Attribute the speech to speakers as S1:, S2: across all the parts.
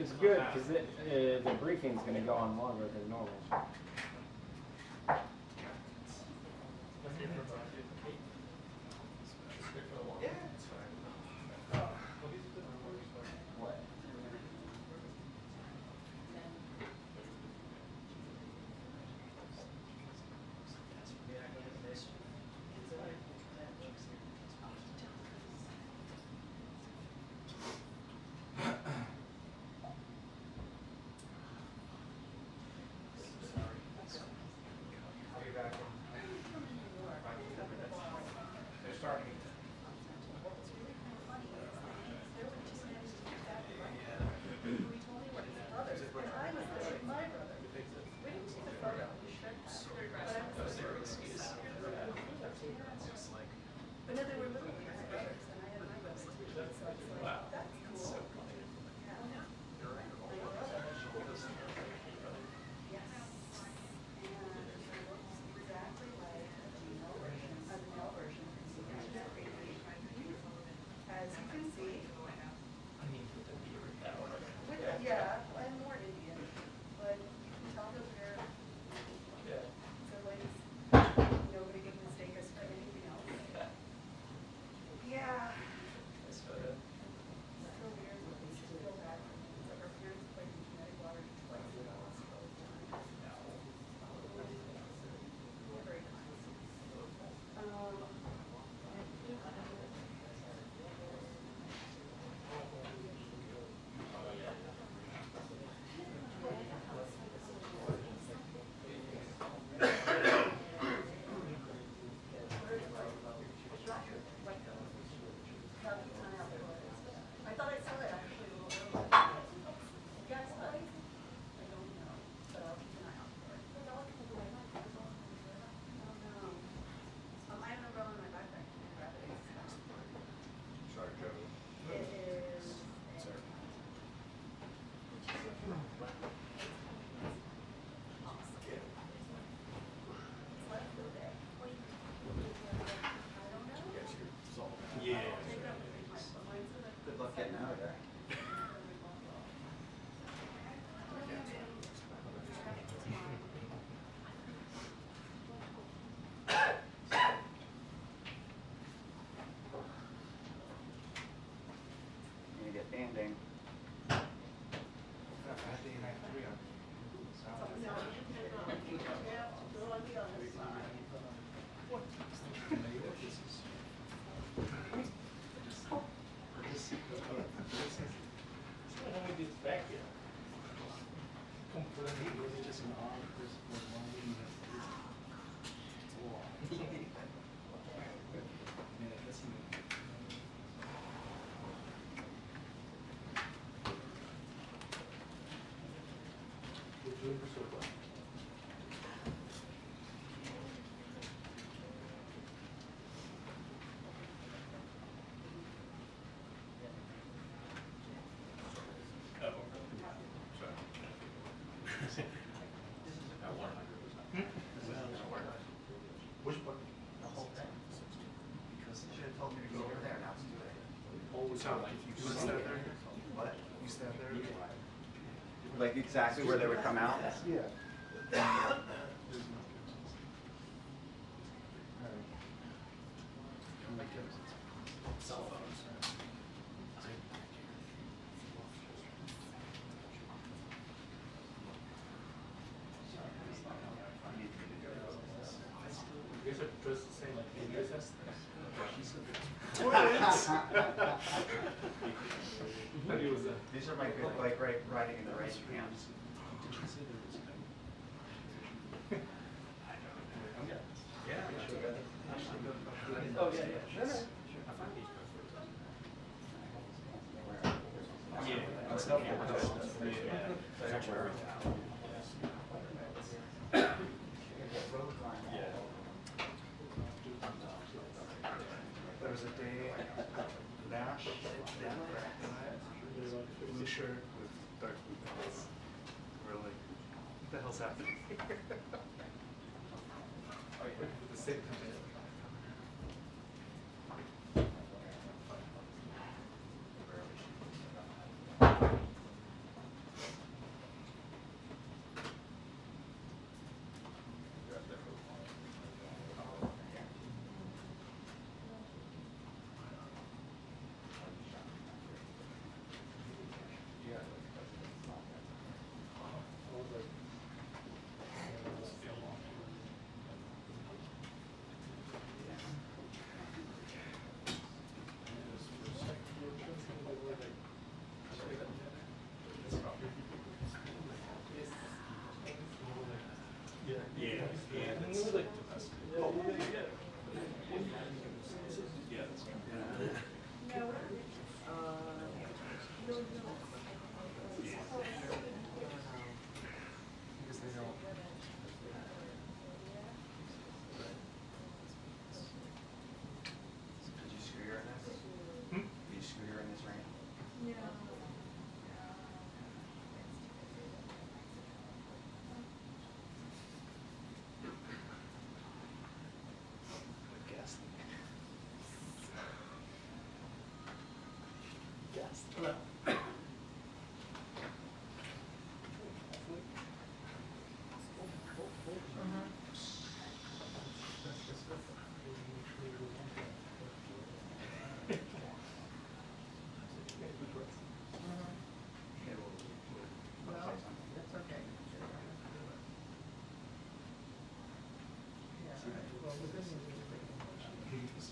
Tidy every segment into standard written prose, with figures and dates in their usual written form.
S1: is good because the briefing's going to go on longer than normal.
S2: Good luck getting out of there. You're gonna get banding.
S3: Which one?
S2: The whole thing. Because you should have told me to go over there, now it's too late.
S3: So, you stand there?
S2: What?
S3: You stand there?
S2: Like exactly where they would come out?
S3: Yeah. Cell phones. You guys are dressed the same, like you guys have
S2: These are my good bike riding in the race pants.
S1: Oh, yeah, yeah.
S3: There was a day, Nash, blue shirt with dark blue pants. We're like, what the hell's happening here? With the same company.
S4: Hello.
S2: Well,
S4: That's okay. Yeah, all right. Well, the good news is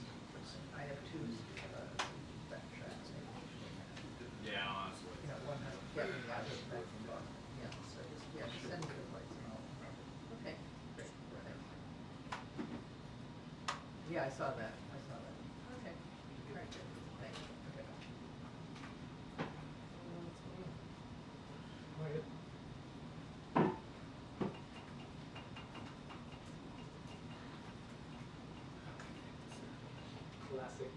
S4: I have two backtracks.
S5: Yeah, honestly.
S4: You know, one has Kevin, the other back from Boston. Yeah, so just, yeah, just send me the lights and all. Okay, great, thank you. Yeah, I saw that, Okay, great, thank you. Okay.
S3: Classic.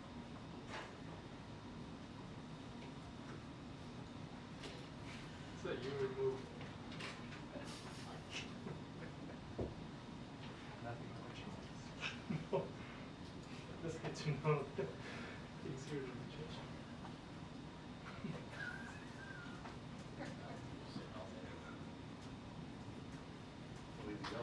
S3: So you remove.
S2: nothing much.
S3: No. Let's get to know things here in the church.
S2: Leave it go.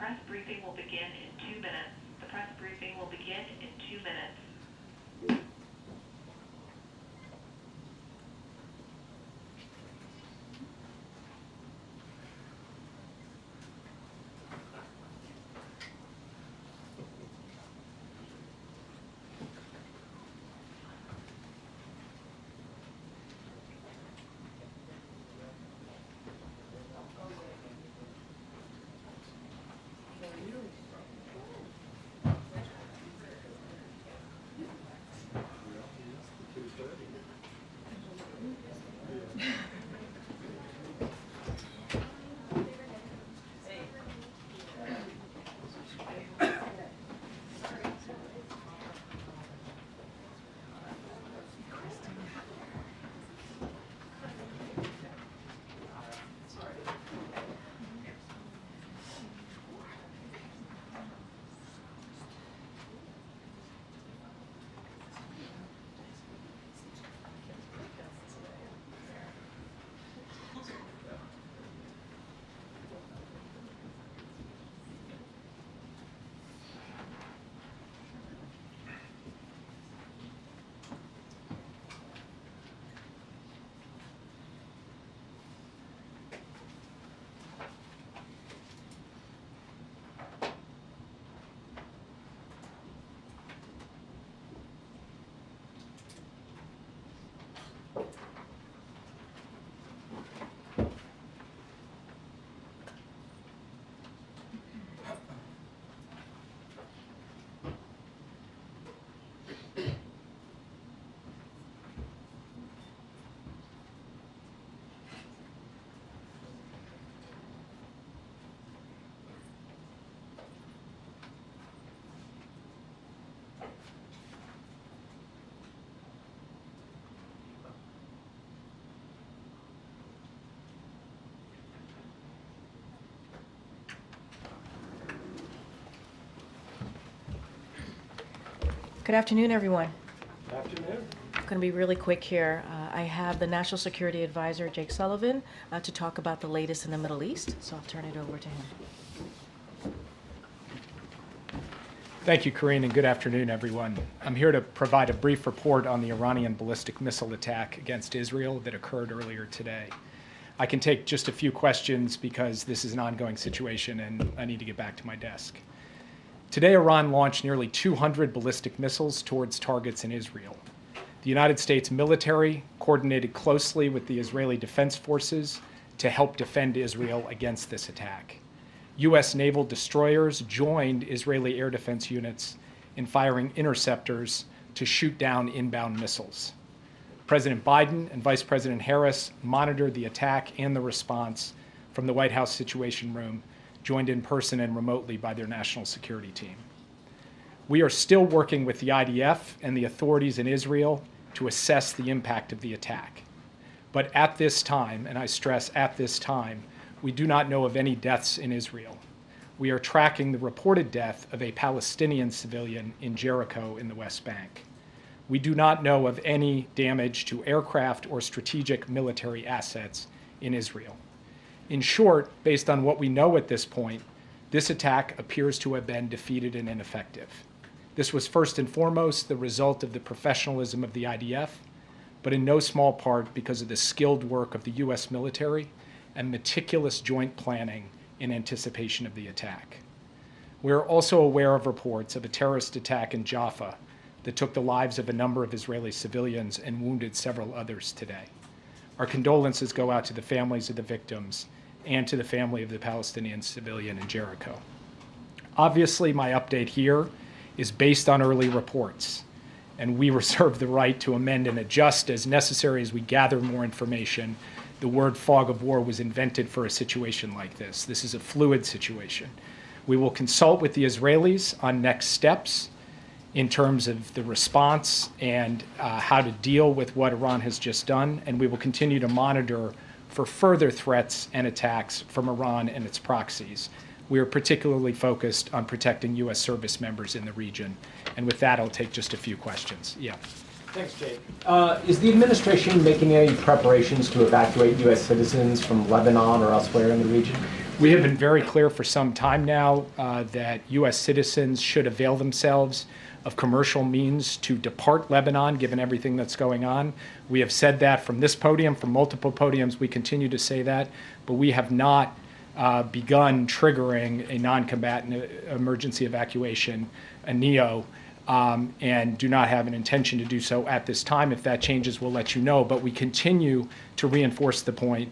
S6: press briefing will begin in 2 minutes. The press briefing will begin in 2 minutes.
S7: Good afternoon, everyone.
S1: Good afternoon.
S7: I'm going to be really quick here. I have the National Security Advisor, Jake Sullivan, to talk about the latest in the Middle East, so I'll turn it over to him.
S8: Thank you, Karine, and good afternoon, everyone. I'm here to provide a brief report on the Iranian ballistic missile attack against Israel that occurred earlier today. I can take just a few questions because this is an ongoing situation and I need to get back to my desk. Today, Iran launched nearly 200 ballistic missiles towards targets in Israel. The United States military coordinated closely with the Israeli Defense Forces to help defend Israel against this attack. U.S. naval destroyers joined Israeli air defense units in firing interceptors to shoot down inbound missiles. President Biden and Vice President Harris monitored the attack and the response from the White House Situation Room, joined in person and remotely by their national security team. We are still working with the IDF and the authorities in Israel to assess the impact of the attack. But at this time, and I stress at this time, we do not know of any deaths in Israel. We are tracking the reported death of a Palestinian civilian in Jericho in the West Bank. We do not know of any damage to aircraft or strategic military assets in Israel. In short, based on what we know at this point, this attack appears to have been defeated and ineffective. This was first and foremost the result of the professionalism of the IDF, but in no small part because of the skilled work of the U.S. military and meticulous joint planning in anticipation of the attack. We are also aware of reports of a terrorist attack in Jaffa that took the lives of a number of Israeli civilians and wounded several others today. Our condolences go out to the families of the victims and to the family of the Palestinian civilian in Jericho. Obviously, my update here is based on early reports, and we reserve the right to amend and adjust as necessary as we gather more information. The word fog of war was invented for a situation like this. This is a fluid situation. We will consult with the Israelis on next steps in terms of the response and how to deal with what Iran has just done, and we will continue to monitor for further threats and attacks from Iran and its proxies. We are particularly focused on protecting U.S. service members in the region. And with that, I'll take just a few questions. Yeah.
S1: Thanks, Jake. Is the administration making any preparations to evacuate U.S. citizens from Lebanon or elsewhere in the region?
S8: We have been very clear for some time now that U.S. citizens should avail themselves of commercial means to depart Lebanon, given everything that's going on. We have said that from this podium, from multiple podiums. We continue to say that, but we have not begun triggering a non-combatant emergency evacuation, a NEO, and do not have an intention to do so at this time. If that changes, we'll let you know. But we continue to reinforce the point: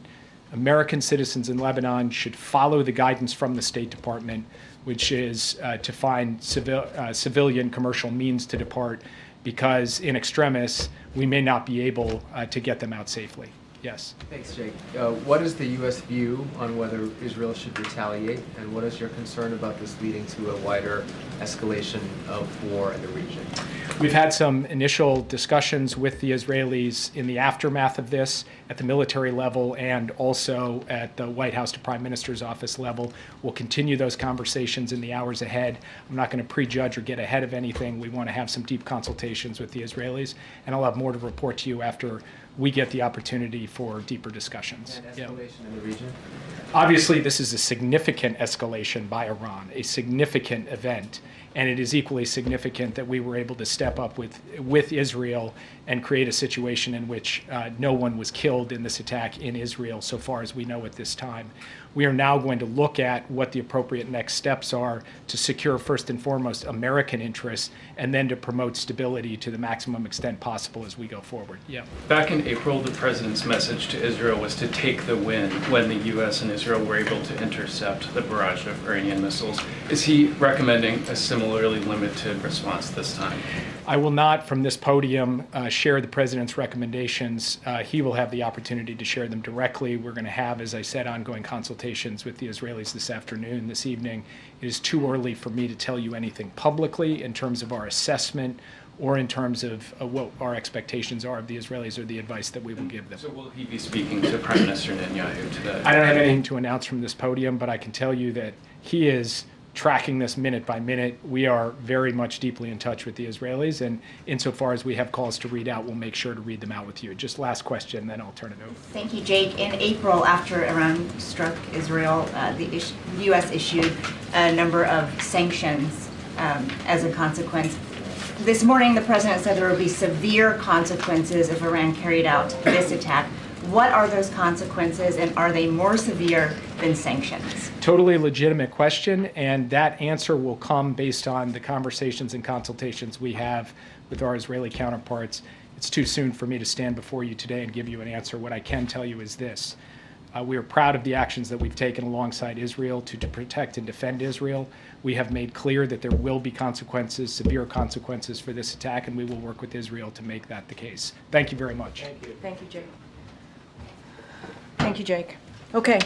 S8: American citizens in Lebanon should follow the guidance from the State Department, which is to find civilian commercial means to depart, because in extremis, we may not be able to get them out safely. Yes.
S9: Thanks, Jake. What is the U.S. view on whether Israel should retaliate, and what is your concern about this leading to a wider escalation of war in the region?
S8: We've had some initial discussions with the Israelis in the aftermath of this at the military level and also at the White House to Prime Minister's office level. We'll continue those conversations in the hours ahead. I'm not going to prejudge or get ahead of anything. We want to have some deep consultations with the Israelis, and I'll have more to report to you after we get the opportunity for deeper discussions.
S9: And escalation in the region?
S8: Obviously, this is a significant escalation by Iran, a significant event, and it is equally significant that we were able to step up with Israel and create a situation in which no one was killed in this attack in Israel, so far as we know at this time. We are now going to look at what the appropriate next steps are to secure, first and foremost, American interests, and then to promote stability to the maximum extent possible as we go forward. Yeah.
S10: Back in April, the president's message to Israel was to take the win when the U.S. and Israel were able to intercept the barrage of Iranian missiles. Is he recommending a similarly limited response this time?
S8: I will not, from this podium, share the president's recommendations. He will have the opportunity to share them directly. We're going to have, as I said, ongoing consultations with the Israelis this afternoon, this evening. It is too early for me to tell you anything publicly in terms of our assessment or in terms of what our expectations are of the Israelis or the advice that we will give them.
S10: So will he be speaking to Prime Minister Netanyahu today?
S8: I don't have anything to announce from this podium, but I can tell you that he is tracking this minute by minute. We are very much deeply in touch with the Israelis, and insofar as we have calls to read out, we'll make sure to read them out with you. Just last question, then I'll turn it over.
S11: Thank you, Jake. In April, after Iran struck Israel, the U.S. issued a number of sanctions as a consequence. This morning, the president said there would be severe consequences if Iran carried out this attack. What are those consequences, and are they more severe than sanctions?
S8: Totally legitimate question, and that answer will come based on the conversations and consultations we have with our Israeli counterparts. It's too soon for me to stand before you today and give you an answer. What I can tell you is this. We are proud of the actions that we've taken alongside Israel to protect and defend Israel. We have made clear that there will be consequences, severe consequences for this attack, and we will work with Israel to make that the case. Thank you very much.
S7: Thank you. Thank you, Jake. Thank you, Jake. Okay,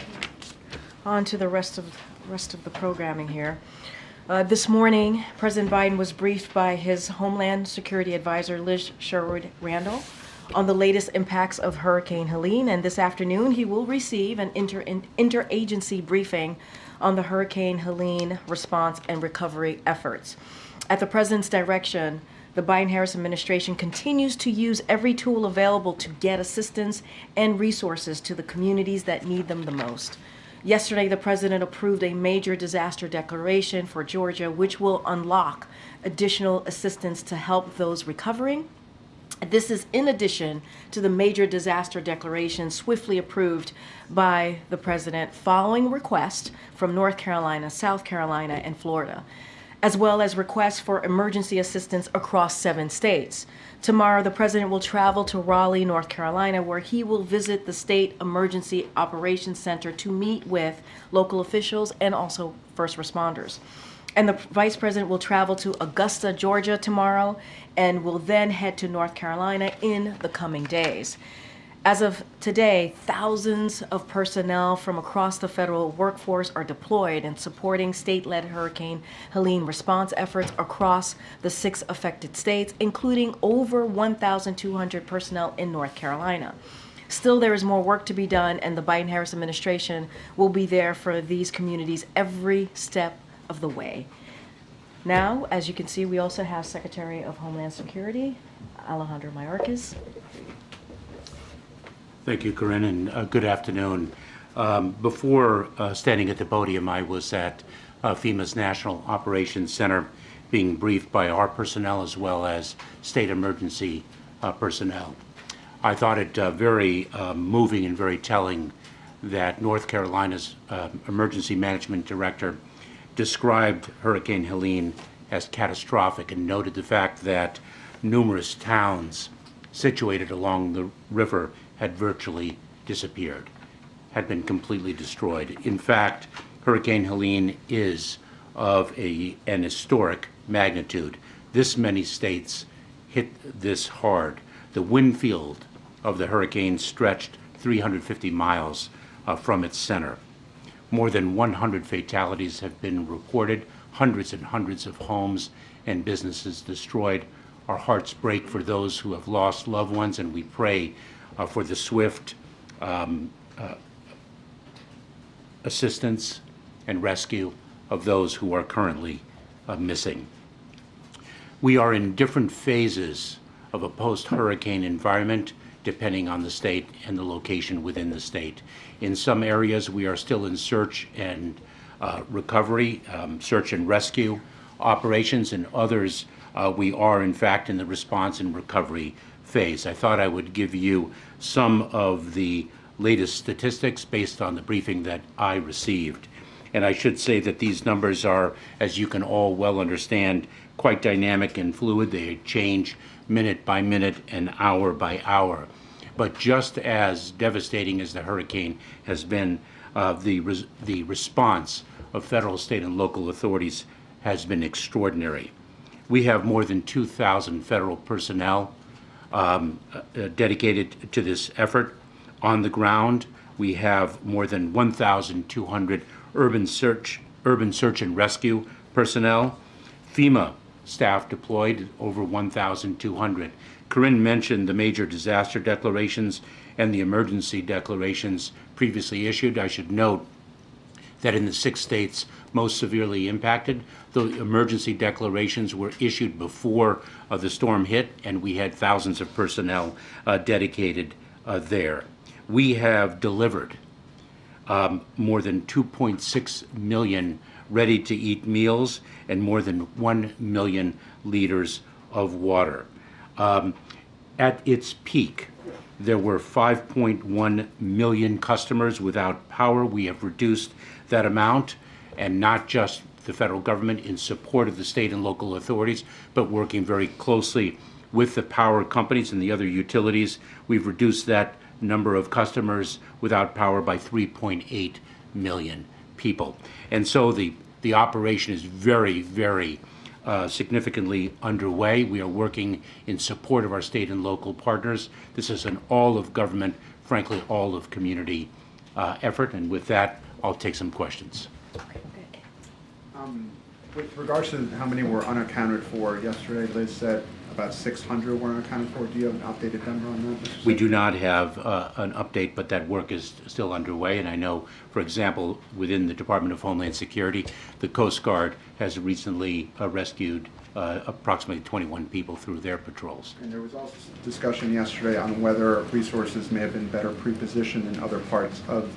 S7: on to the rest of the programming here. This morning, President Biden was briefed by his Homeland Security Advisor, Liz Sherwood-Randall, on the latest impacts of Hurricane Helene, and this afternoon he will receive an interagency briefing on the Hurricane Helene response and recovery efforts. At the President's direction, the Biden-Harris administration continues to use every tool available to get assistance and resources to the communities that need them the most. Yesterday, the President approved a major disaster declaration for Georgia, which will unlock additional assistance to help those recovering. This is in addition to the major disaster declaration swiftly approved by the President following requests from North Carolina, South Carolina, and Florida, as well as requests for emergency assistance across 7 states. Tomorrow, the President will travel to Raleigh, North Carolina, where he will visit the State Emergency Operations Center to meet with local officials and also first responders. And the Vice President will travel to Augusta, Georgia tomorrow, and will then head to North Carolina in the coming days. As of today, thousands of personnel from across the federal workforce are deployed in supporting state-led Hurricane Helene response efforts across the 6 affected states, including over 1,200 personnel in North Carolina. Still, there is more work to be done, and the Biden-Harris administration will be there for these communities every step of the way. Now, as you can see, we also have Secretary of Homeland Security, Alejandro Mayorkas.
S12: Thank you, Karine, and good afternoon. Before standing at the podium, I was at FEMA's National Operations Center being briefed by our personnel as well as state emergency personnel. I thought it very moving and very telling that North Carolina's Emergency Management Director described Hurricane Helene as catastrophic and noted the fact that numerous towns situated along the river had virtually disappeared, had been completely destroyed. In fact, Hurricane Helene is of an historic magnitude. This many states hit this hard. The wind field of the hurricane stretched 350 miles from its center. More than 100 fatalities have been reported, hundreds and hundreds of homes and businesses destroyed. Our hearts break for those who have lost loved ones, and we pray for the swift assistance and rescue of those who are currently missing. We are in different phases of a post-hurricane environment depending on the state and the location within the state. In some areas, we are still in search and recovery, search and rescue operations. In others, we are, in fact, in the response and recovery phase. I thought I would give you some of the latest statistics based on the briefing that I received. And I should say that these numbers are, as you can all well understand, quite dynamic and fluid. They change minute by minute and hour by hour. But just as devastating as the hurricane has been, the response of federal, state, and local authorities has been extraordinary. We have more than 2,000 federal personnel dedicated to this effort. On the ground, we have more than 1,200 urban search and rescue personnel. FEMA staff deployed, over 1,200. Karine mentioned the major disaster declarations and the emergency declarations previously issued. I should note that in the 6 states most severely impacted, the emergency declarations were issued before the storm hit, and we had thousands of personnel dedicated there. We have delivered more than 2.6 million ready-to-eat meals and more than 1 million liters of water. At its peak, there were 5.1 million customers without power. We have reduced that amount, and not just the federal government in support of the state and local authorities, but working very closely with the power companies and the other utilities. We've reduced that number of customers without power by 3.8 million people. And so the operation is very, very significantly underway. We are working in support of our state and local partners. This is an all-of-government, frankly, all-of-community effort. And with that, I'll take some questions.
S13: With regards to how many were unaccounted for, yesterday Liz said about 600 were unaccounted for. Do you have an updated number on that, Mr.
S12: We do not have an update, but that work is still underway. And I know, for example, within the Department of Homeland Security, the Coast Guard has recently rescued approximately 21 people through their patrols.
S13: And there was also discussion yesterday on whether resources may have been better pre-positioned in other parts of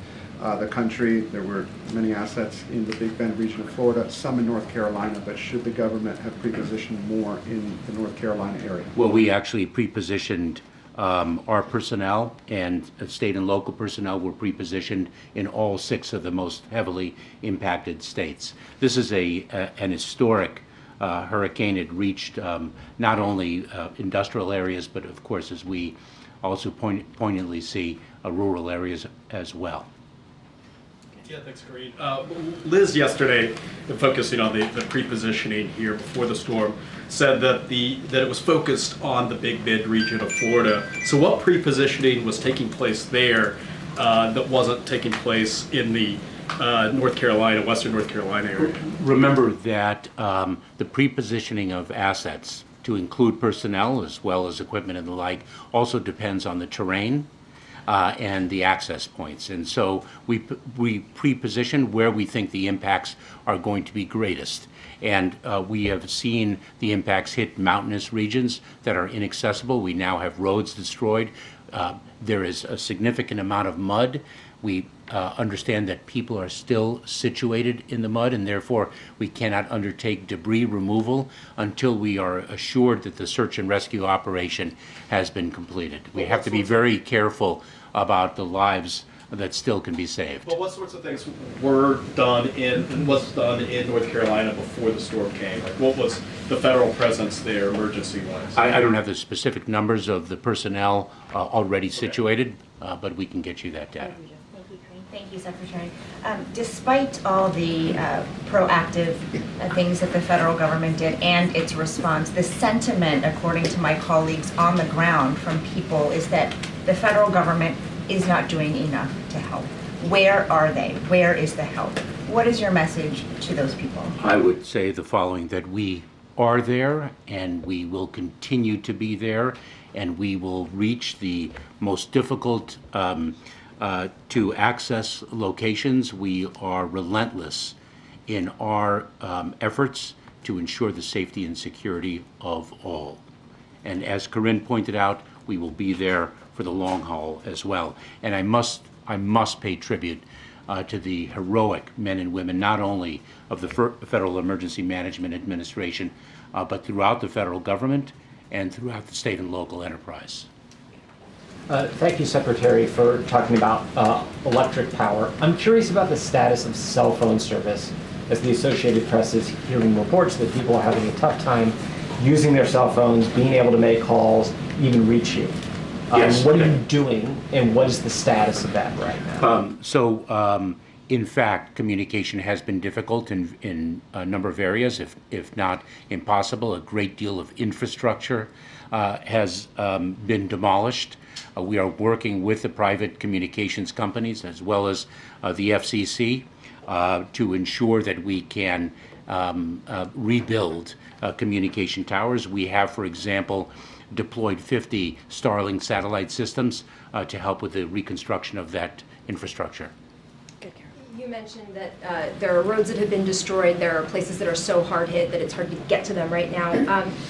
S13: the country. There were many assets in the Big Bend region of Florida, some in North Carolina, but should the government have pre-positioned more in the North Carolina area?
S12: Well, we actually pre-positioned our personnel, and state and local personnel were pre-positioned in all 6 of the most heavily impacted states. This is an historic hurricane. It reached not only industrial areas, but of course, as we also poignantly see, rural areas as well.
S14: Yeah, thanks, Karine. Liz yesterday, focusing on the pre-positioning here before the storm, said that it was focused on the Big Bend region of Florida. So what pre-positioning was taking place there that wasn't taking place in the North Carolina, Western North Carolina area?
S12: Remember that the pre-positioning of assets, to include personnel as well as equipment and the like, also depends on the terrain and the access points. And so we pre-position where we think the impacts are going to be greatest. And we have seen the impacts hit mountainous regions that are inaccessible. We now have roads destroyed. There is a significant amount of mud. We understand that people are still situated in the mud, and therefore we cannot undertake debris removal until we are assured that the search and rescue operation has been completed. We have to be very careful about the lives that still can be saved.
S14: Well, what sorts of things were done in, was done in North Carolina before the storm came? Like, what was the federal presence there, emergency-wise?
S12: I don't have the specific numbers of the personnel already situated, but we can get you that data.
S11: Thank you, Secretary. Despite all the proactive things that the federal government did and its response, the sentiment, according to my colleagues on the ground from people, is that the federal government is not doing enough to help. Where are they? Where is the help? What is your message to those people?
S12: I would say the following, that we are there and we will continue to be there, and we will reach the most difficult to access locations. We are relentless in our efforts to ensure the safety and security of all. And as Karine pointed out, we will be there for the long haul as well. And I must pay tribute to the heroic men and women, not only of the Federal Emergency Management Administration, but throughout the federal government and throughout the state and local enterprise.
S15: Thank you, Secretary, for talking about electric power. I'm curious about the status of cell phone service, as the Associated Press is hearing reports that people are having a tough time using their cell phones, being able to make calls, even reach you.
S12: Yes.
S15: What are you doing, and what is the status of that right now?
S12: In fact, communication has been difficult in a number of areas, if not impossible. A great deal of infrastructure has been demolished. We are working with the private communications companies as well as the FCC to ensure that we can rebuild communication towers. We have, for example, deployed 50 Starlink satellite systems to help with the reconstruction of that infrastructure.
S16: You mentioned that there are roads that have been destroyed, there are places that are so hard hit that it's hard to get to them right now.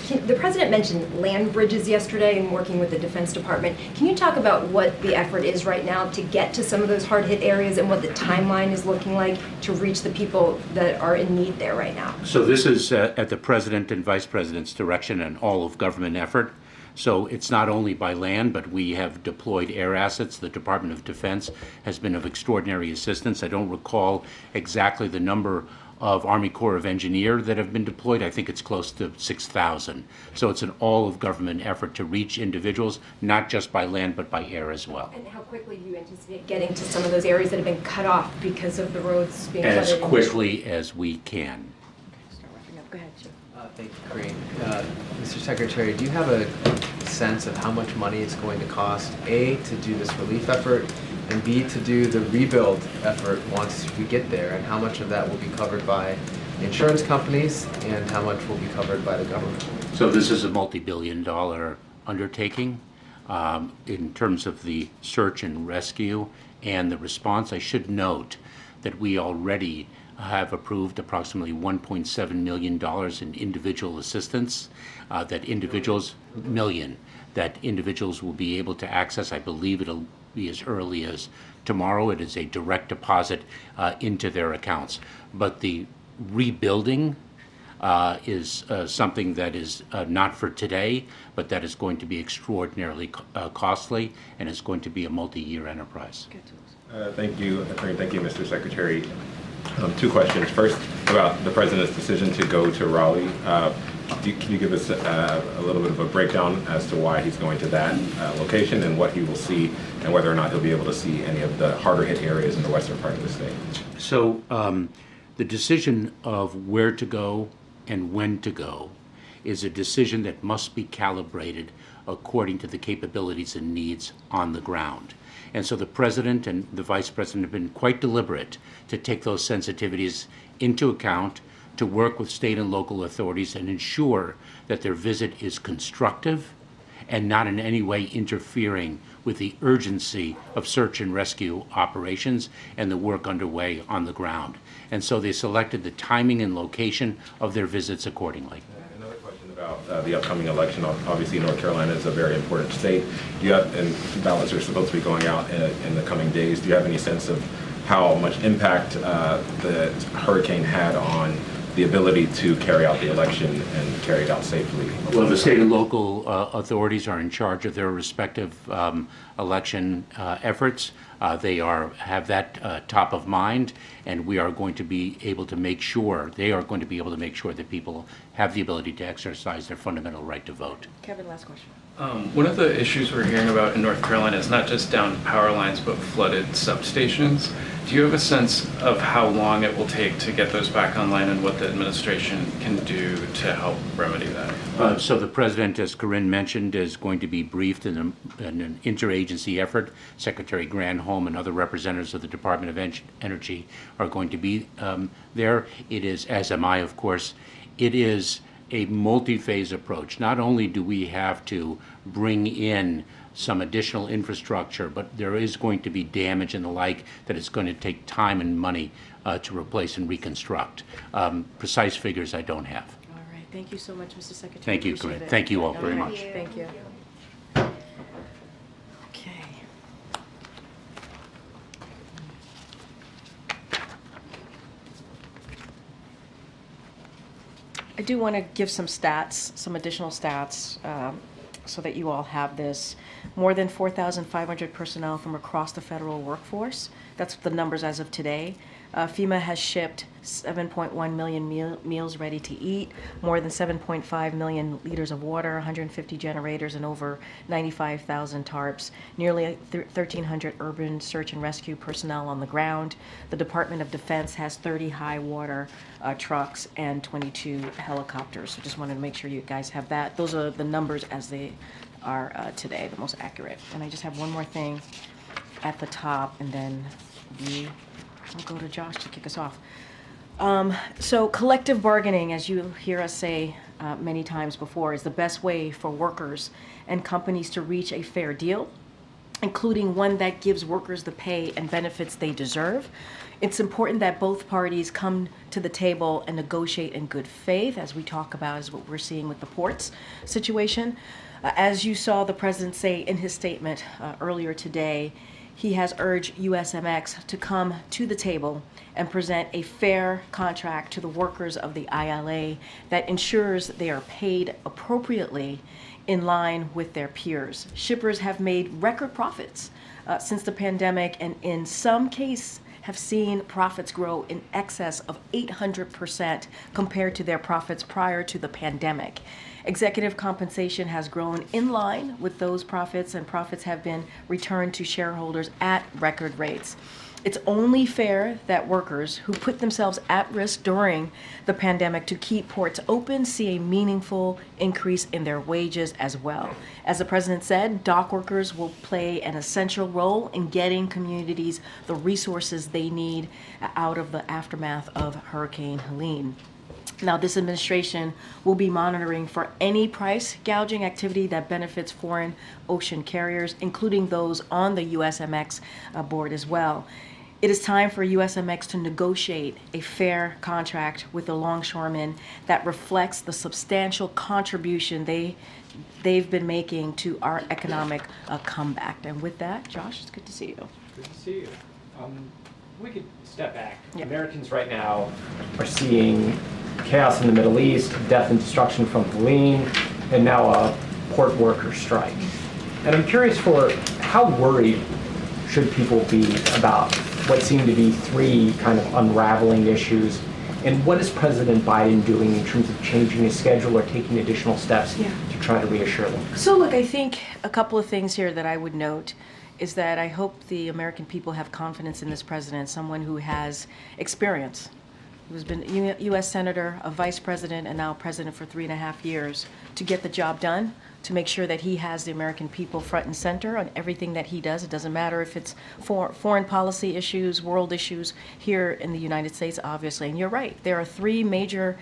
S16: The President mentioned land bridges yesterday and working with the Defense Department. Can you talk about what the effort is right now to get to some of those hard hit areas and what the timeline is looking like to reach the people that are in need there right now?
S12: So this is at the President and Vice President's direction, an all-of-government effort. So it's not only by land, but we have deployed air assets. The Department of Defense has been of extraordinary assistance. I don't recall exactly the number of Army Corps of Engineers that have been deployed. I think it's close to 6,000. So it's an all-of-government effort to reach individuals, not just by land, but by air as well.
S16: And how quickly do you anticipate getting to some of those areas that have been cut off because of the roads being flooded?
S12: As quickly as we can.
S7: Start wrapping up. Go ahead, Jim.
S9: Thank you, Karine. Mr. Secretary, do you have a sense of how much money it's going to cost, A, to do this relief effort, and B, to do the rebuild effort once we get there, and how much of that will be covered by insurance companies and how much will be covered by the government?
S12: So this is a multi-billion-dollar undertaking in terms of the search and rescue and the response. I should note that we already have approved approximately $1.7 million in individual assistance that individuals will be able to access. I believe it'll be as early as tomorrow. It is a direct deposit into their accounts. But the rebuilding is something that is not for today, but that is going to be extraordinarily costly and is going to be a multi-year enterprise.
S17: Thank you, Attorney. Thank you, Mr. Secretary. Two questions. First, about the President's decision to go to Raleigh. Can you give us a little bit of a breakdown as to why he's going to that location and what he will see and whether or not he'll be able to see any of the harder hit areas in the western part of the state?
S12: So the decision of where to go and when to go is a decision that must be calibrated according to the capabilities and needs on the ground. And so the President and the Vice President have been quite deliberate to take those sensitivities into account, to work with state and local authorities and ensure that their visit is constructive and not in any way interfering with the urgency of search and rescue operations and the work underway on the ground. And so they selected the timing and location of their visits accordingly.
S17: Another question about the upcoming election. Obviously, North Carolina is a very important state. Do you have, and ballots are supposed to be going out in the coming days. Do you have any sense of how much impact the hurricane had on the ability to carry out the election and carry it out safely?
S12: Well, the state and local authorities are in charge of their respective election efforts. They have that top of mind, and we are going to be able to make sure, they are going to be able to make sure that people have the ability to exercise their fundamental right to vote.
S7: Kevin, last question.
S10: One of the issues we're hearing about in North Carolina is not just down power lines, but flooded substations. Do you have a sense of how long it will take to get those back online and what the administration can do to help remedy that?
S12: So the president, as Karine mentioned, is going to be briefed in an interagency effort. Secretary Granholm and other representatives of the Department of Energy are going to be there. It is, as am I, of course, it is a multi-phase approach. Not only do we have to bring in some additional infrastructure, but there is going to be damage and the like that it's going to take time and money to replace and reconstruct. Precise figures I don't have.
S7: All right. Thank you so much, Mr. Secretary.
S12: Thank you,
S7: Appreciate
S12: Corinne.
S7: it.
S12: Thank you all very much.
S7: Thank you. Okay. I do want to give some stats, some additional stats, so that you all have this. More than 4,500 personnel from across the federal workforce. That's the numbers as of today. FEMA has shipped 7.1 million meals ready to eat, more than 7.5 million liters of water, 150 generators, and over 95,000 tarps. Nearly 1,300 urban search and rescue personnel on the ground. The Department of Defense has 30 high water trucks and 22 helicopters. So just wanted to make sure you guys have that. Those are the numbers as they are today, the most accurate. And I just have one more thing at the top, and then I'll go to Josh to kick us off. So collective bargaining, as you hear us say many times before, is the best way for workers and companies to reach a fair deal, including one that gives workers the pay and benefits they deserve. It's important that both parties come to the table and negotiate in good faith, as we talk about, is what we're seeing with the ports situation. As you saw the president say in his statement earlier today, he has urged USMX to come to the table and present a fair contract to the workers of the ILA that ensures they are paid appropriately in line with their peers. Shippers have made record profits since the pandemic, and in some cases have seen profits grow in excess of 800% compared to their profits prior to the pandemic. Executive compensation has grown in line with those profits, and profits have been returned to shareholders at record rates. It's only fair that workers who put themselves at risk during the pandemic to keep ports open see a meaningful increase in their wages as well. As the president said, dock workers will play an essential role in getting communities the resources they need out of the aftermath of Hurricane Helene. Now, this administration will be monitoring for any price gouging activity that benefits foreign ocean carriers, including those on the USMX board as well. It is time for USMX to negotiate a fair contract with the longshoremen that reflects the substantial contribution they've been making to our economic comeback. And with that, Josh, it's good to see you.
S15: Good to see you. We could step back. Yeah. Americans right now are seeing chaos in the Middle East, death and destruction from Helene, and now a port worker strike. And I'm curious for how worried should people be about what seem to be three kind of unraveling issues, and what is President Biden doing in terms of changing his schedule or taking additional steps to try to reassure them?
S7: So look, I think a couple of things here that I would note is that I hope the American people have confidence in this president, someone who has experience, who's been U.S. Senator, a vice president, and now president for 3.5 years, to get the job done, to make sure that he has the American people front and center on everything that he does. It doesn't matter if it's foreign policy issues, world issues here in the United States, obviously. And you're right, there are three major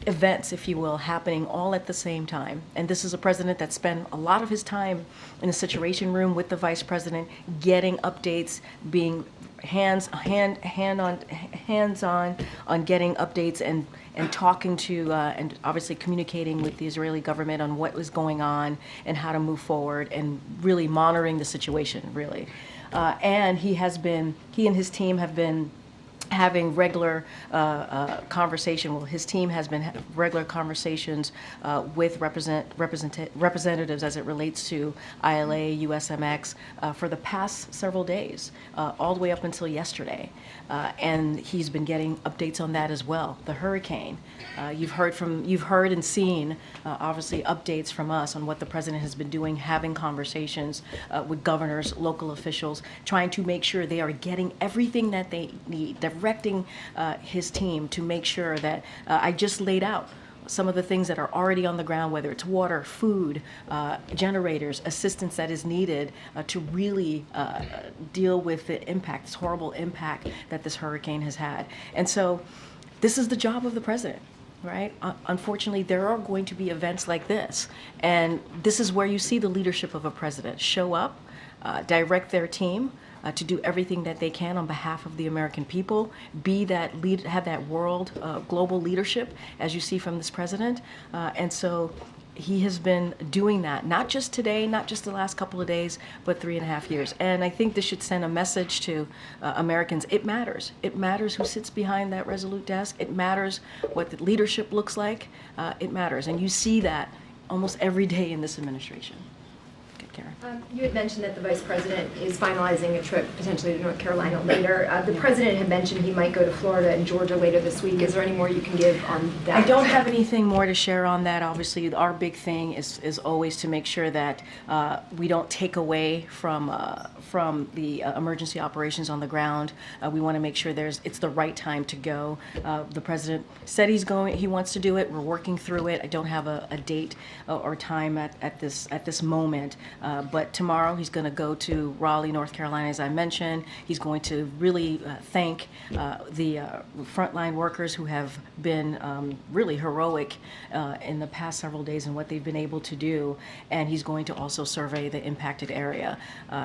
S7: events, if you will, happening all at the same time. And this is a president that spent a lot of his time in the Situation Room with the vice president, getting updates, being hands-on on getting updates and talking to and obviously communicating with the Israeli government on what was going on and how to move forward, and really monitoring the situation, really. And he and his team have been having regular conversation. Well, his team has been regular conversations with representatives as it relates to ILA, USMX for the past several days, all the way up until yesterday. And he's been getting updates on that as well. The hurricane, you've heard and seen obviously updates from us on what the president has been doing, having conversations with governors, local officials, trying to make sure they are getting everything that they need, directing his team to make sure that I just laid out some of the things that are already on the ground, whether it's water, food, generators, assistance that is needed to really deal with the impact, this horrible impact that this hurricane has had. And so this is the job of the president, right? Unfortunately, there are going to be events like this. And this is where you see the leadership of a president show up, direct their team, to do everything that they can on behalf of the American people, have that global leadership, as you see from this president. And so he has been doing that, not just today, not just the last couple of days, but 3.5 years. And I think this should send a message to Americans. It matters. It matters who sits behind that resolute desk. It matters what the leadership looks like. It matters. And you see that almost every day in this administration.
S16: You had mentioned that the Vice President is finalizing a trip potentially to North Carolina later. The President had mentioned he might go to Florida and Georgia later this week. Is there any more you can give on that?
S7: I don't have anything more to share on that. Obviously, our big thing is always to make sure that we don't take away from the emergency operations on the ground. We want to make sure it's the right time to go. The President said he wants to do it. We're working through it. I don't have a date or time at this moment. But tomorrow he's going to go to Raleigh, North Carolina, as I mentioned. He's going to really thank the frontline workers who have been really heroic in the past several days and what they've been able to do. And he's going to also survey the impacted area.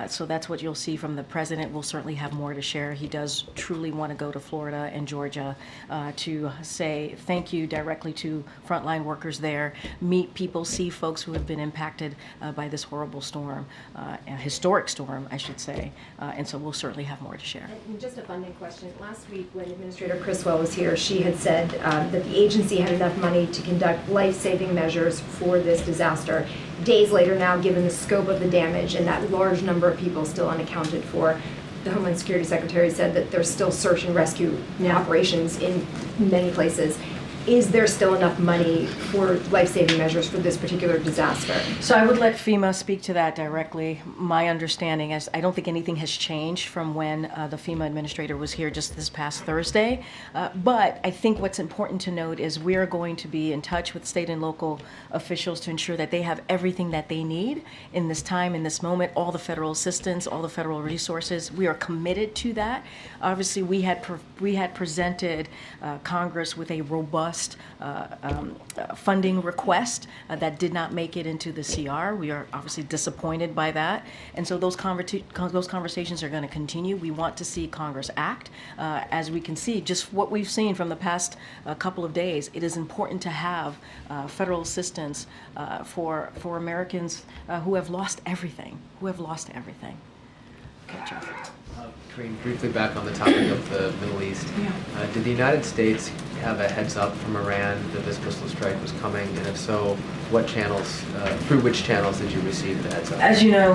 S7: So that's what you'll see from the president. We'll certainly have more to share. He does truly want to go to Florida and Georgia to say thank you directly to frontline workers there, meet people, see folks who have been impacted by this horrible storm, a historic storm, I should say, and so we'll certainly have more to share.
S16: And just a funding question. Last week when Administrator Criswell was here, she had said that the agency had enough money to conduct life-saving measures for this disaster. Days later now, given the scope of the damage and that large number of people still unaccounted for, the Homeland Security Secretary said that there's still search and rescue operations in many places. Is there still enough money for life-saving measures for this particular disaster?
S7: So I would let FEMA speak to that directly. My understanding is I don't think anything has changed from when the FEMA administrator was here just this past Thursday. But I think what's important to note is we are going to be in touch with state and local officials to ensure that they have everything that they need in this time, in this moment, all the federal assistance, all the federal resources. We are committed to that. Obviously, we had presented Congress with a robust funding request that did not make it into the CR. We are obviously disappointed by that. And so those conversations are going to continue. We want to see Congress act. As we can see, just what we've seen from the past couple of days, it is important to have federal assistance for Americans who have lost everything, Okay, Jeff.
S9: Karine, briefly back on the topic of the Middle East. Did the United States have a heads up from Iran that this missile strike was coming? And if so, what channels, through which channels did you receive the heads up?
S7: As you know,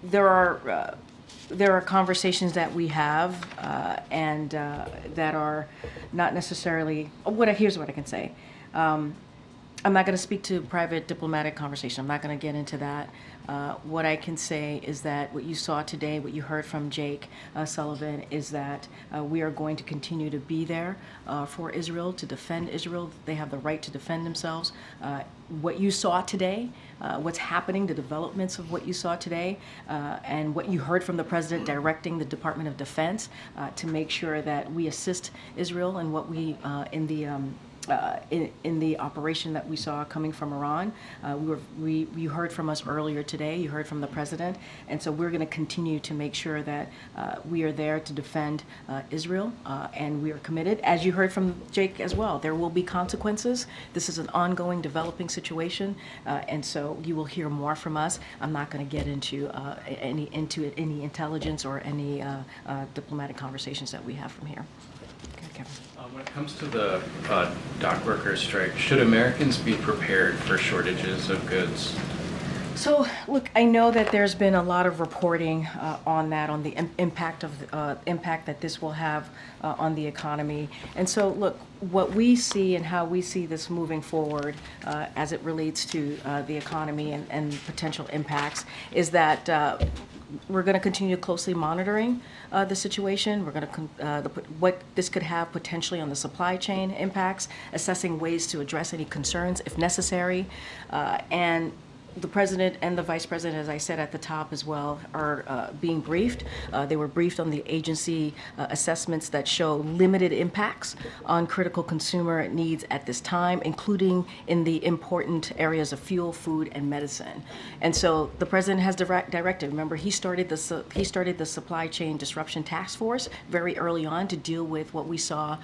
S7: there are conversations that we have and that are not necessarily, here's what I can say. I'm not going to speak to private diplomatic conversation. I'm not going to get into that. What I can say is that what you saw today, what you heard from Jake Sullivan, is that we are going to continue to be there for Israel, to defend Israel. They have the right to defend themselves. What you saw today, what's happening, the developments of what you saw today, and what you heard from the president directing the Department of Defense to make sure that we assist Israel and what we in the operation that we saw coming from Iran. You heard from us earlier today, you heard from the president, and so we're going to continue to make sure that we are there to defend Israel, and we are committed. As you heard from Jake as well, there will be consequences. This is an ongoing, developing situation, and so you will hear more from us. I'm not going to get into any intelligence or any diplomatic conversations that we have from here. Okay, Kevin.
S10: When it comes to the dock workers strike, should Americans be prepared for shortages of goods?
S7: So, look, I know that there's been a lot of reporting on that, on the impact that this will have on the economy. And so, look, what we see and how we see this moving forward as it relates to the economy and potential impacts is that we're going to continue closely monitoring the situation. We're going to what this could have potentially on the supply chain impacts, assessing ways to address any concerns if necessary, and the president and the vice president, as I said at the top as well, are being briefed. They were briefed on the agency assessments that show limited impacts on critical consumer needs at this time, including in the important areas of fuel, food, and medicine. And so the president has directed. Remember, he started the supply chain disruption task force very early on to deal with what we saw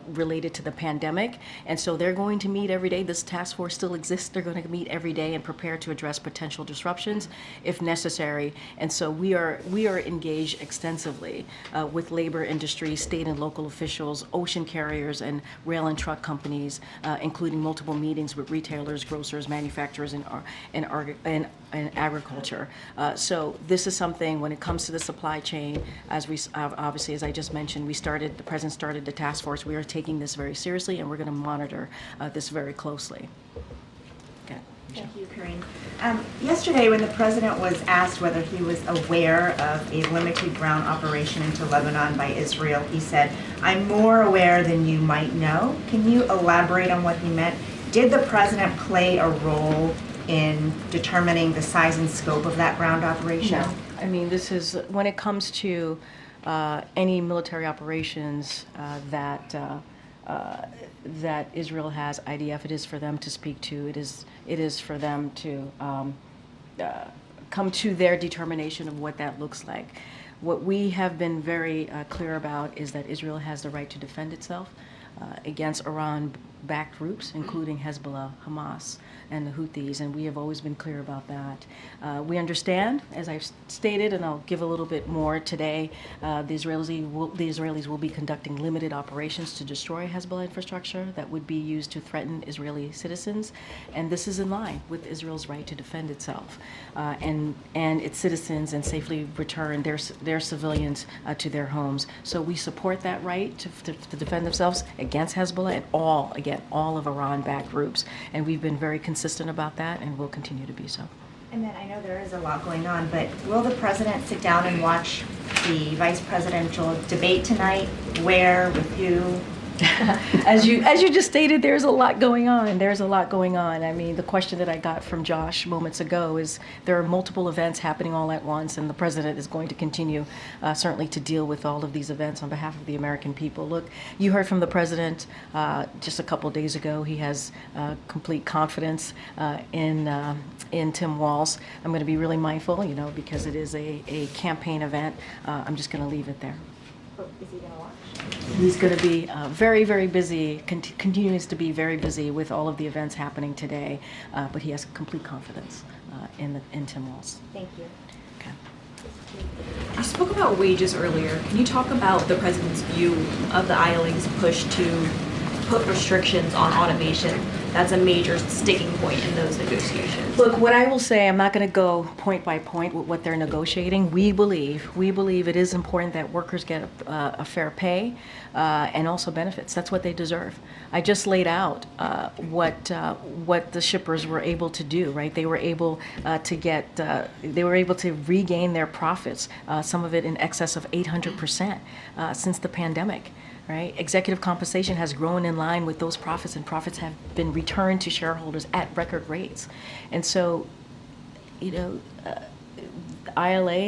S7: related to the pandemic. And so they're going to meet every day. This task force still exists. They're going to meet every day and prepare to address potential disruptions if necessary. And so we are engaged extensively with labor industry, state and local officials, ocean carriers, and rail and truck companies, including multiple meetings with retailers, grocers, manufacturers, and agriculture. So this is something, when it comes to the supply chain, as we obviously, as I just mentioned, the president started the task force. We are taking this very seriously, and we're going to monitor this very closely. Okay.
S11: Thank you, Karine. Yesterday, when the president was asked whether he was aware of a limited ground operation into Lebanon by Israel, he said, "I'm more aware than you might know." Can you elaborate on what he meant? Did the president play a role in determining the size and scope of that ground operation?
S7: No. I mean, this is, when it comes to any military operations that Israel has, IDF, it is for them to speak to. It is for them to come to their determination of what that looks like. What we have been very clear about is that Israel has the right to defend itself against Iran-backed groups, including Hezbollah, Hamas, and the Houthis, and we have always been clear about that. We understand, as I've stated, and I'll give a little bit more today, the Israelis will be conducting limited operations to destroy Hezbollah infrastructure that would be used to threaten Israeli citizens, and this is in line with Israel's right to defend itself and its citizens and safely return their civilians to their homes. So we support that right to defend themselves against Hezbollah and all of Iran-backed groups, and we've been very consistent about that, and will continue to be so.
S11: And then I know there is a lot going on, but will the president sit down and watch the vice presidential debate tonight? Where, with who?
S7: As you just stated, there's a lot going on. There's a lot going on. I mean, the question that I got from Josh moments ago is there are multiple events happening all at once, and the president is going to continue certainly to deal with all of these events on behalf of the American people. Look, you heard from the president just a couple of days ago. He has complete confidence in Tim Walz. I'm going to be really mindful, because it is a campaign event. I'm just going to leave it there.
S11: Is he going to watch?
S7: He's going to be very, very busy, continues to be very busy with all of the events happening today, but he has complete confidence in Tim Walz.
S11: Thank you.
S7: Okay.
S18: You spoke about wages earlier. Can you talk about the president's view of the ILA's push to put restrictions on automation? That's a major sticking point in those negotiations.
S7: Look, what I will say, I'm not going to go point by point with what they're negotiating. We believe it is important that workers get a fair pay and also benefits. That's what they deserve. I just laid out what the shippers were able to do. Right? They were able to regain their profits. Some of it in excess of 800% since the pandemic. Right? Executive compensation has grown in line with those profits, and profits have been returned to shareholders at record rates. And so, ILA,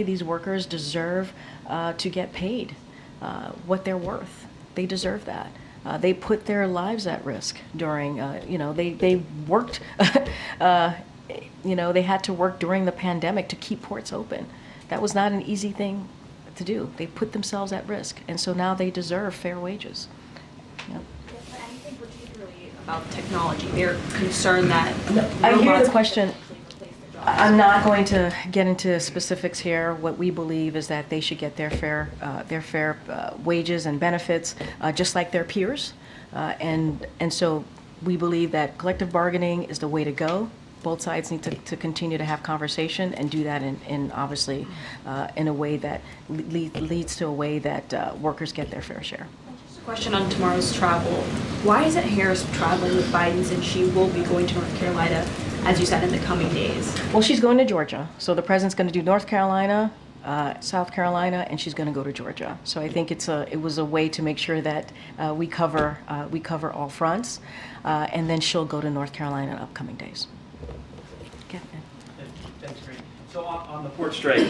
S7: these workers deserve to get paid what they're worth. They deserve that. They put their lives at risk during, they worked, they had to work during the pandemic to keep ports open. That was not an easy thing to do. They put themselves at risk, and so now they deserve fair wages. Yep.
S18: Anything particularly about technology? They're concerned that
S7: I hear
S18: robots
S7: the question. I'm not going to get into specifics here. What we believe is that they should get their fair wages and benefits, just like their peers. And so we believe that collective bargaining is the way to go. Both sides need to continue to have conversation and do that in obviously in a way that leads to a way that workers get their fair share.
S18: Just a question on tomorrow's travel. Why isn't Harris traveling with Biden since she will be going to North Carolina, as you said, in the coming days?
S7: Well, she's going to Georgia. So the president's going to do North Carolina, South Carolina, and she's going to go to Georgia. So I think it was a way to make sure that we cover all fronts, and then she'll go to North Carolina in upcoming days.
S19: Thanks, Karine. So on the port strike,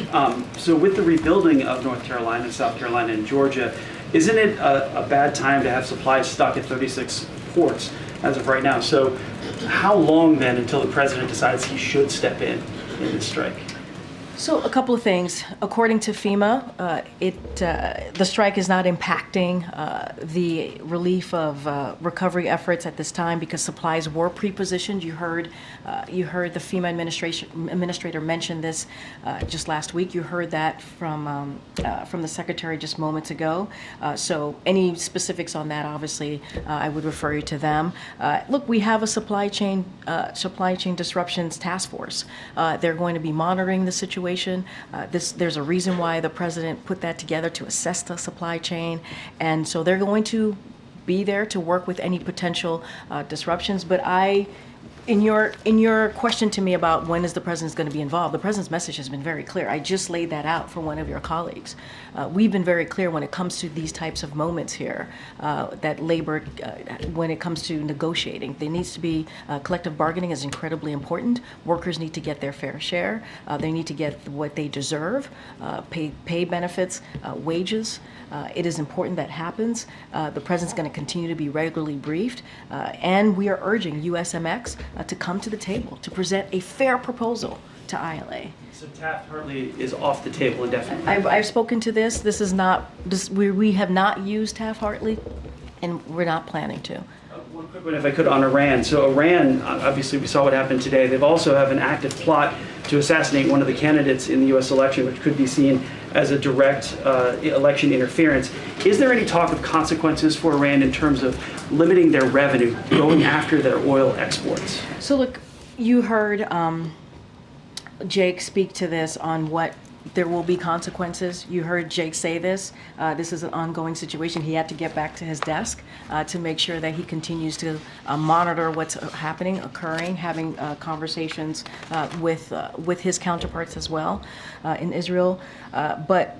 S19: so with the rebuilding of North Carolina, South Carolina, and Georgia, isn't it a bad time to have supplies stuck at 36 ports as of right now? So how long then until the president decides he should step in this strike?
S7: So a couple of things. According to FEMA, the strike is not impacting the relief of recovery efforts at this time because supplies were pre-positioned. You heard the FEMA administrator mention this just last week. You heard that from the secretary just moments ago. So any specifics on that, obviously, I would refer you to them. Look, we have a supply chain disruptions task force. They're going to be monitoring the situation. There's a reason why the president put that together to assess the supply chain, and so they're going to be there to work with any potential disruptions. But in your question to me about when is the president going to be involved, the president's message has been very clear. I just laid that out for one of your colleagues. We've been very clear when it comes to these types of moments here, that labor, when it comes to negotiating, there needs to be collective bargaining is incredibly important. Workers need to get their fair share. They need to get what they deserve, pay benefits, wages. It is important that happens. The president's going to continue to be regularly briefed, and we are urging USMX to come to the table to present a fair proposal to ILA.
S19: So Taft-Hartley is off the table indefinitely.
S7: I've spoken to this. This is not. We have not used Taft-Hartley, and we're not planning to.
S19: One quick one, if I could, on Iran. So Iran, obviously, we saw what happened today. They've also have an active plot to assassinate one of the candidates in the U.S. election, which could be seen as a direct election interference. Is there any talk of consequences for Iran in terms of limiting their revenue, going after their oil exports?
S7: So look, you heard Jake speak to this on what there will be consequences. You heard Jake say this. This is an ongoing situation. He had to get back to his desk to make sure that he continues to monitor what's happening, occurring, having conversations with his counterparts as well in Israel. But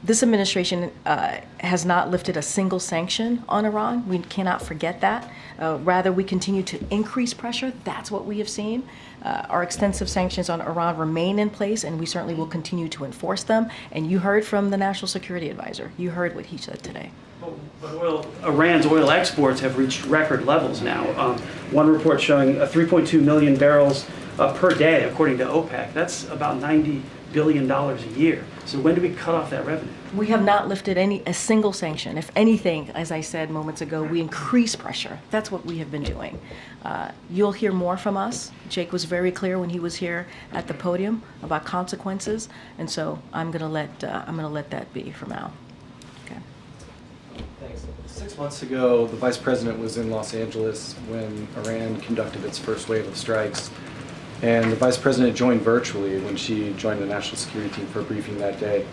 S7: this administration has not lifted a single sanction on Iran. We cannot forget that. Rather, we continue to increase pressure. That's what we have seen. Our extensive sanctions on Iran remain in place, and we certainly will continue to enforce them. And you heard from the National Security Advisor. You heard what he said today.
S19: But Iran's oil exports have reached record levels now. One report showing 3.2 million barrels per day, according to OPEC. That's about $90 billion a year. So when do we cut off that revenue?
S7: We have not lifted a single sanction. If anything, as I said moments ago, we increase pressure. That's what we have been doing. You'll hear more from us. Jake was very clear when he was here at the podium about consequences, and so I'm gonna let that be for now. Okay.
S20: Thanks. 6 months ago, the vice president was in Los Angeles when Iran conducted its first wave of strikes. And the vice president joined virtually when she joined the national security team for a briefing that day.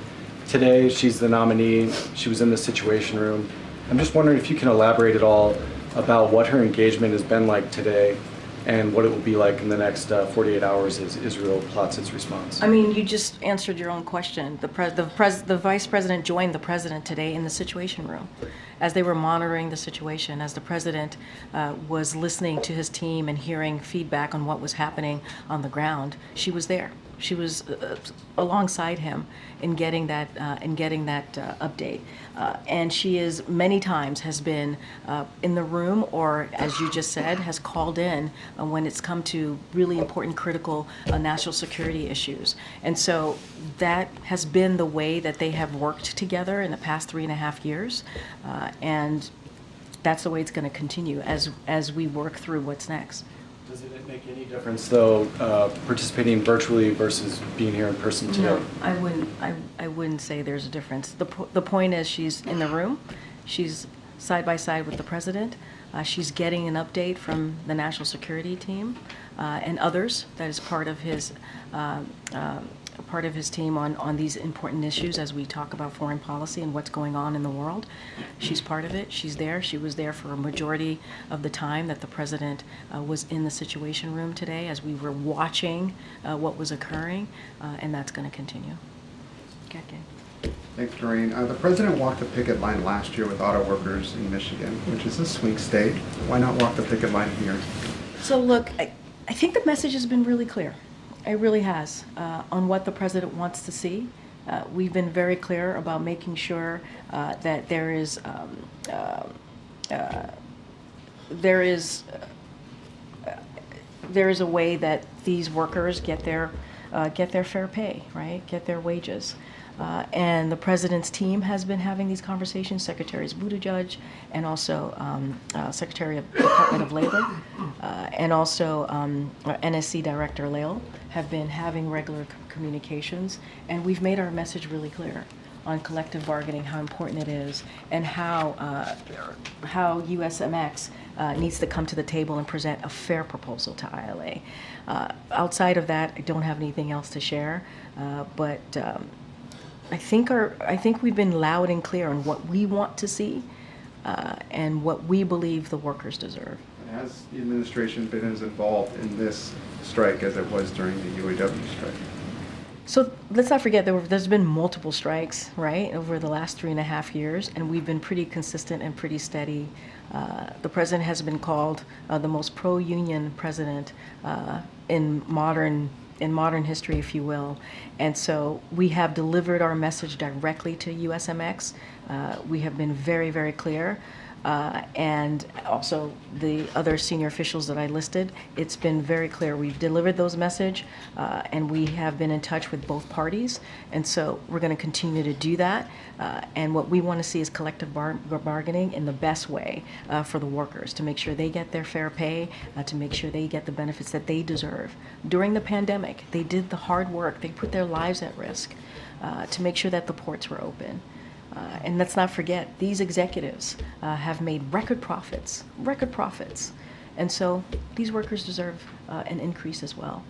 S20: Today, she's the nominee. She was in the Situation Room. I'm just wondering if you can elaborate at all about what her engagement has been like today and what it will be like in the next 48 hours as Israel plots its response.
S7: I mean, you just answered your own question. The vice president joined the president today in the Situation Room as they were monitoring the situation, as the president was listening to his team and hearing feedback on what was happening on the ground. She was there. alongside him in getting that update. And she is many times has been in the room, or as you just said, has called in when it's come to really important, critical national security issues. And so that has been the way that they have worked together in the past 3.5 years, and that's the way it's going to continue as we work through what's next.
S20: Does it make any difference, though, participating virtually versus being here in person today?
S7: No, I wouldn't say there's a difference. The point is she's in the room, she's side by side with the president, she's getting an update from the national security team and others that is part of his team on these important issues as we talk about foreign policy and what's going on in the world. She's part of it. She's there. She was there for a majority of the time that the president was in the Situation Room today as we were watching what was occurring, and that's going to continue. Okay.
S13: Thanks, Karine. The president walked the picket line last year with auto workers in Michigan, which is a swing state. Why not walk the picket line here?
S7: So look, I think the message has been really clear. It really has, on what the president wants to see. We've been very clear about making sure that there is a way that these workers get their fair pay, right? Get their wages. And the president's team has been having these conversations, Secretaries Buttigieg and also Secretary of Department of Labor and also NSC Director Lael have been having regular communications, and we've made our message really clear on collective bargaining, how important it is, and how USMX needs to come to the table and present a fair proposal to ILA. Outside of that, I don't have anything else to share, but I think we've been loud and clear on what we want to see and what we believe the workers deserve.
S13: Has the administration been as involved in this strike as it was during the UAW strike?
S7: So let's not forget there's been multiple strikes, right, over the last 3.5 years, and we've been pretty consistent and pretty steady. The president has been called the most pro-union president in modern history, if you will. And so we have delivered our message directly to USMX. We have been very, very clear. And also the other senior officials that I listed, it's been very clear. We've delivered those message, and we have been in touch with both parties. And so we're going to continue to do that. And what we want to see is collective bargaining in the best way for the workers, to make sure they get their fair pay, to make sure they get the benefits that they deserve. During the pandemic, they did the hard work. They put their lives at risk to make sure that the ports were open. And let's not forget, these executives have made record profits. And so these workers deserve an increase as well.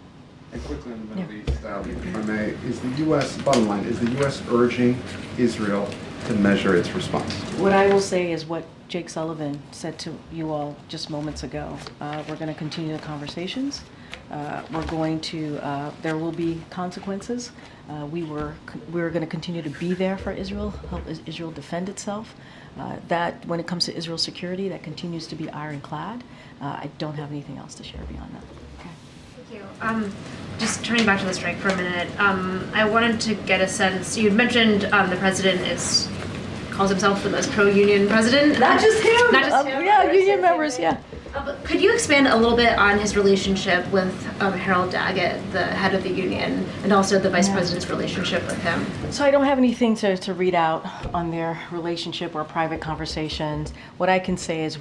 S13: And quickly on the Middle East, if I may, is the U.S., bottom line, is the U.S. urging Israel to measure its response?
S7: What I will say is what Jake Sullivan said to you all just moments ago. We're going to continue the conversations. We're going to, there will be consequences. We're going to continue to be there for Israel, help Israel defend itself. That, when it comes to Israel's security, that continues to be ironclad. I don't have anything else to share beyond that. Okay.
S21: Thank you. Just turning back to the strike for a minute, I wanted to get a sense, you had mentioned the president calls himself the most pro-union president.
S7: Not just him.
S21: Not just him.
S7: Yeah, union members, yeah.
S21: But could you expand a little bit on his relationship with Harold Daggett, the head of the union, and also the vice president's relationship with him?
S7: So I don't have anything to read out on their relationship or private conversations. What I can say is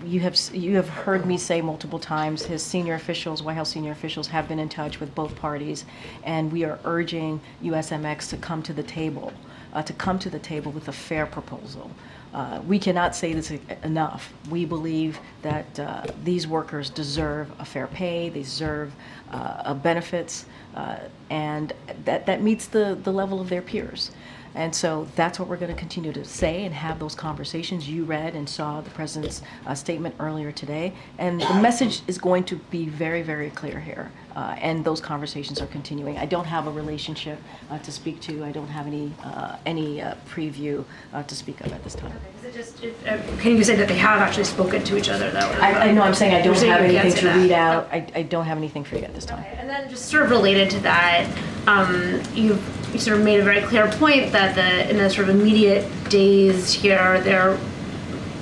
S7: you have heard me say multiple times, his senior officials, White House senior officials, have been in touch with both parties, and we are urging USMX to come to the table with a fair proposal. We cannot say this enough. We believe that these workers deserve a fair pay, they deserve benefits, and that meets the level of their peers. And so that's what we're going to continue to say and have those conversations. You read and saw the president's statement earlier today. And the message is going to be very, very clear here. And those conversations are continuing. I don't have a relationship to speak to. I don't have any preview to speak of at this time.
S21: Can you say that they have actually spoken to each other, though?
S7: I know I'm saying I don't
S21: You're
S7: have
S21: saying you
S7: anything
S21: can't
S7: to
S21: say that.
S7: read out. I don't have anything for you at this time.
S21: And then just sort of related to that, you sort of made a very clear point that in the sort of immediate days here,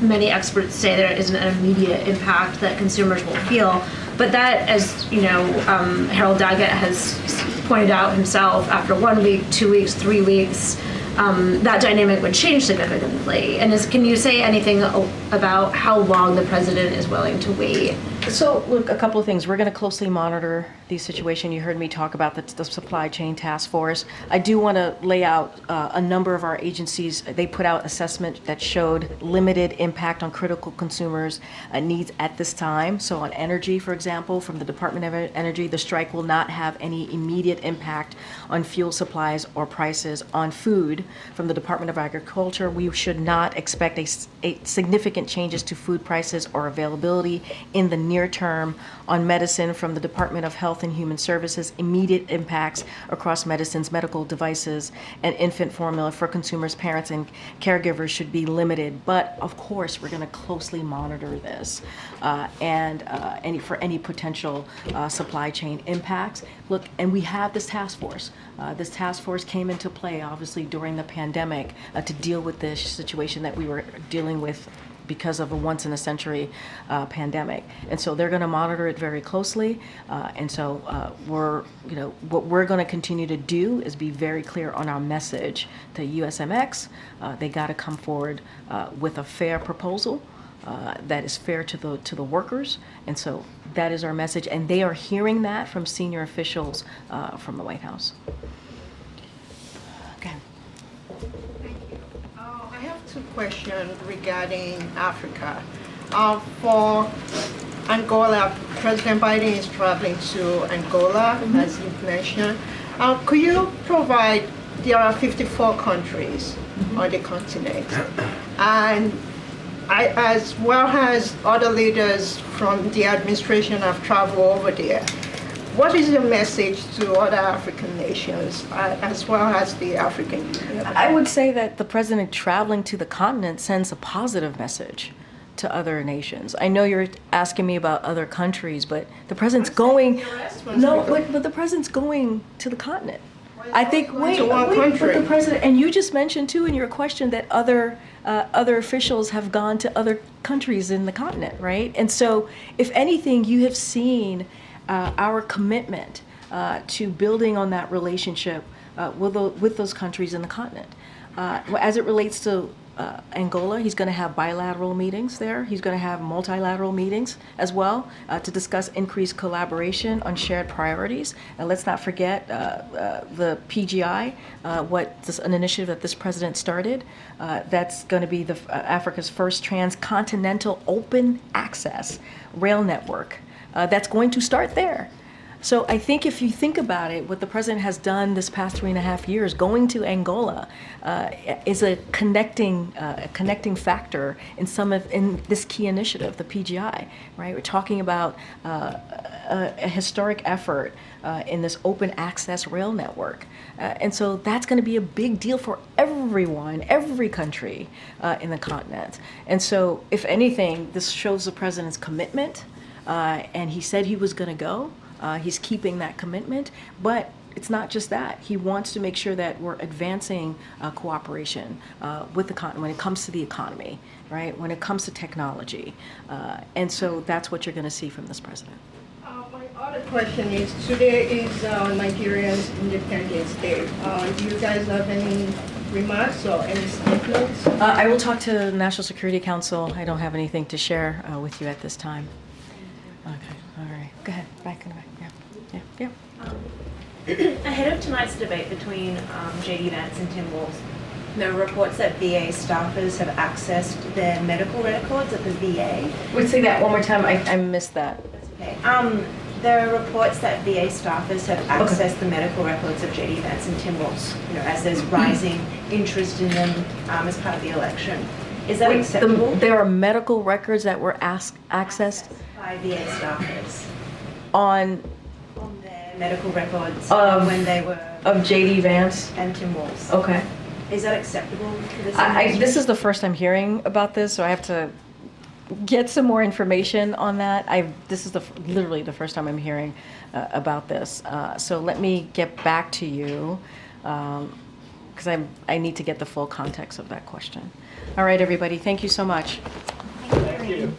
S21: many experts say there isn't an immediate impact that consumers will feel. But that, as you know, Harold Daggett has pointed out himself, after 1 week, 2 weeks, 3 weeks, that dynamic would change significantly. And can you say anything about how long the president is willing to wait?
S7: So, look, a couple of things. We're going to closely monitor the situation. You heard me talk about the supply chain task force. I do want to lay out a number of our agencies. They put out assessment that showed limited impact on critical consumers' needs at this time. So on energy, for example, from the Department of Energy, the strike will not have any immediate impact on fuel supplies or prices. On food, from the Department of Agriculture, we should not expect a significant changes to food prices or availability in the near term. On medicine, from the Department of Health and Human Services, immediate impacts across medicines, medical devices, and infant formula for consumers, parents, and caregivers should be limited. But of course, we're going to closely monitor this and any potential supply chain impacts. Look, and we have this task force. This task force came into play, obviously, during the pandemic to deal with this situation that we were dealing with because of a once-in-a-century pandemic. And so they're going to monitor it very closely. And so what we're going to continue to do is be very clear on our message to USMX. They got to come forward with a fair proposal that is fair to the workers. And so that is our message. And they are hearing that from senior officials from the White House. Okay.
S5: I have two questions regarding Africa. For Angola, President Biden is traveling to Angola, as you've mentioned. Could you provide, there are 54 countries on the continent, and as well as other leaders from the administration have traveled over there. What is your message to other African nations, as well as the African Union?
S7: I would say that the president traveling to the continent sends a positive message to other nations. I know you're asking me about other countries, but the president's going. No, but the president's going to the continent. I think. Wait, but the president, and you just mentioned too in your question that other officials have gone to other countries in the continent, right? And so, if anything, you have seen our commitment to building on that relationship with those countries in the continent. As it relates to Angola, he's going to have bilateral meetings there. He's going to have multilateral meetings as well to discuss increased collaboration on shared priorities. And let's not forget the PGI, an initiative that this president started. That's going to be Africa's first transcontinental open access rail network. That's going to start there. So I think if you think about it, what the president has done this past 3.5 years, going to Angola, is a connecting factor in this key initiative, the PGI. Right, we're talking about a historic effort in this open access rail network, and so that's going to be a big deal for everyone, every country in the continent. And so, if anything, this shows the president's commitment. And he said he was going to go. He's keeping that commitment. But it's not just that. He wants to make sure that we're advancing cooperation with the continent when it comes to the economy, right? When it comes to technology. And so that's what you're going to see from this president.
S5: My other question is, today is Nigeria's Independence Day. Do you guys have any remarks or any statements?
S7: I will talk to the National Security Council. I don't have anything to share with you at this time. Okay, all right. Go ahead, back in the back. Yeah.
S18: Ahead of tonight's debate between J.D. Vance and Tim Walz, there are reports that VA staffers have accessed their medical records at the VA.
S7: Would say that one more time. I missed that.
S18: That's okay.
S11: There are reports that VA staffers have accessed the medical records of JD Vance and Tim Walz, as there's rising interest in them as part of the election. Is that acceptable?
S7: There are medical records that were accessed
S11: by VA staffers
S7: on
S11: their medical records
S7: of
S11: when they were
S7: of JD Vance
S11: and Tim Walz.
S7: Okay.
S11: Is that acceptable to this?
S7: This is the first I'm hearing about this, so I have to get some more information on that. This is literally the first time I'm hearing about this. So let me get back to you because I need to get the full context of that question. All right, everybody. Thank you so much.
S11: Thank you.